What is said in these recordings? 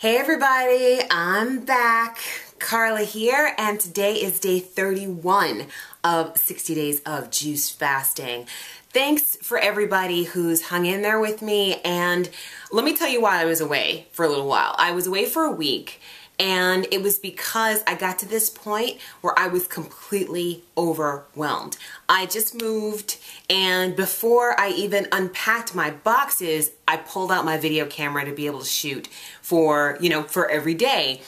Hey everybody, I'm back. Carla here, and today is day 31 of 60 days of juice fasting. Thanks for everybody who's hung in there with me, and let me tell you why I was away for a little while. I was away for a week, and it was because I got to this point where I was completely overwhelmed. I just moved, and before I even unpacked my boxes, I pulled out my video camera to be able to shoot for every day.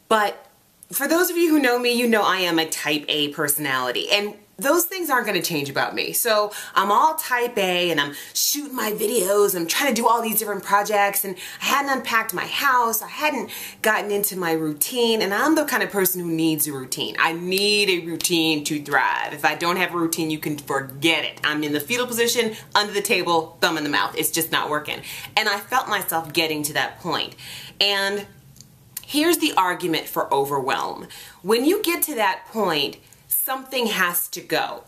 But for those of you who know me, you know I am a type A personality, and those things aren't going to change about me. So I'm all type A, and I'm shooting my videos, I'm trying to do all these different projects, and I hadn't unpacked my house, I hadn't gotten into my routine, and I'm the kind of person who needs a routine. I need a routine to thrive. If I don't have a routine, you can forget it. I'm in the fetal position, under the table, thumb in the mouth. It's just not working. And I felt myself getting to that point. And here's the argument for overwhelm. When you get to that point, something has to go.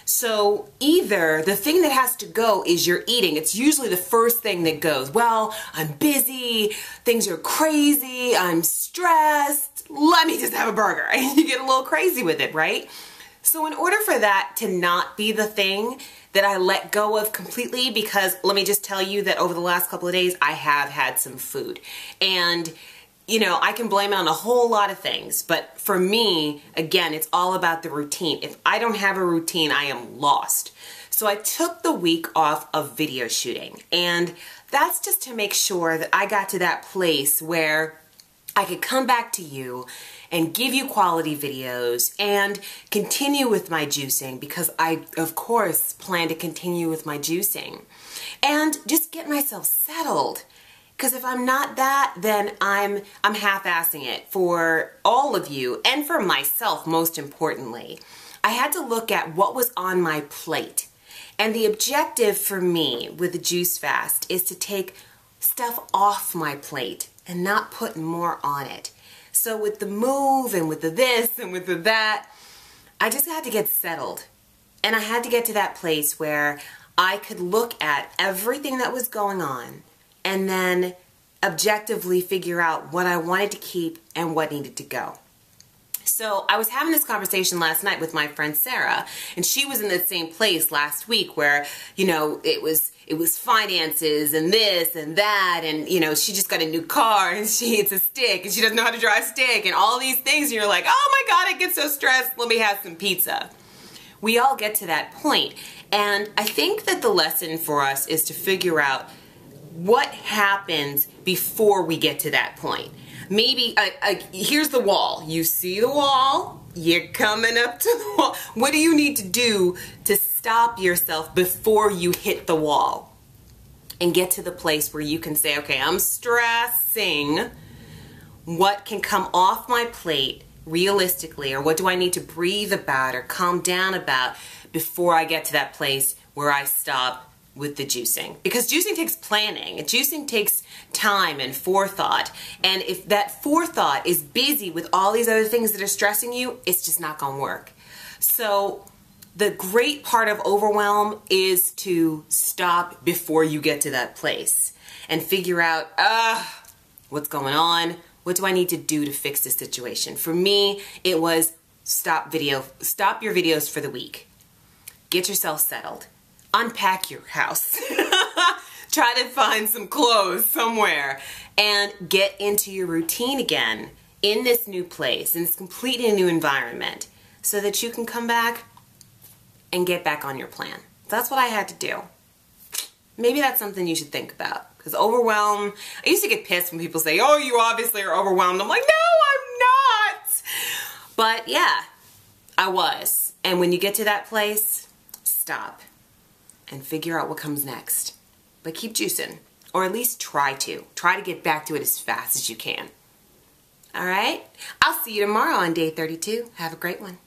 So either the thing that has to go is your eating. It's usually the first thing that goes. Well, I'm busy, things are crazy, I'm stressed, let me just have a burger. And you get a little crazy with it, right? So in order for that to not be the thing that I let go of completely, because let me just tell you that over the last couple of days, I have had some food. And I can blame it on a whole lot of things, but for me, again, it's all about the routine. If I don't have a routine, I am lost. So I took the week off of video shooting, and that's just to make sure that I got to that place where I could come back to you and give you quality videos and continue with my juicing, because I, of course, plan to continue with my juicing, and just get myself settled. Because if I'm not that, then I'm half-assing it for all of you, and for myself most importantly. I had to look at what was on my plate. And the objective for me with the juice fast is to take stuff off my plate and not put more on it. So with the move and with the this and with the that, I just had to get settled. And I had to get to that place where I could look at everything that was going on and then objectively figure out what I wanted to keep and what needed to go. So I was having this conversation last night with my friend Sarah, and she was in the same place last week where, it was finances and this and that, and she just got a new car, and it's a stick, and she doesn't know how to drive a stick, and all these things, and you're like, oh my God, I get so stressed, let me have some pizza. We all get to that point, and I think that the lesson for us is to figure out what happens before we get to that point. Maybe, here's the wall. You see the wall, you're coming up to the wall. What do you need to do to stop yourself before you hit the wall? And get to the place where you can say, okay, I'm stressing. What can come off my plate realistically, or what do I need to breathe about or calm down about before I get to that place where I stop with the juicing? Because juicing takes planning, and juicing takes time and forethought, and if that forethought is busy with all these other things that are stressing you, it's just not gonna work. So the great part of overwhelm is to stop before you get to that place and figure out, what's going on? What do I need to do to fix this situation? For me, it was stop your videos for the week. Get yourself settled. Unpack your house. Try to find some clothes somewhere and get into your routine again in this new place, in this completely new environment, so that you can come back and get back on your plan. That's what I had to do. Maybe that's something you should think about, because overwhelm, I used to get pissed when people say, oh, you obviously are overwhelmed. I'm like, no, I'm not. But yeah, I was. And when you get to that place, stop and figure out what comes next. But keep juicing, or at least try to. Try to get back to it as fast as you can. All right? I'll see you tomorrow on day 32. Have a great one.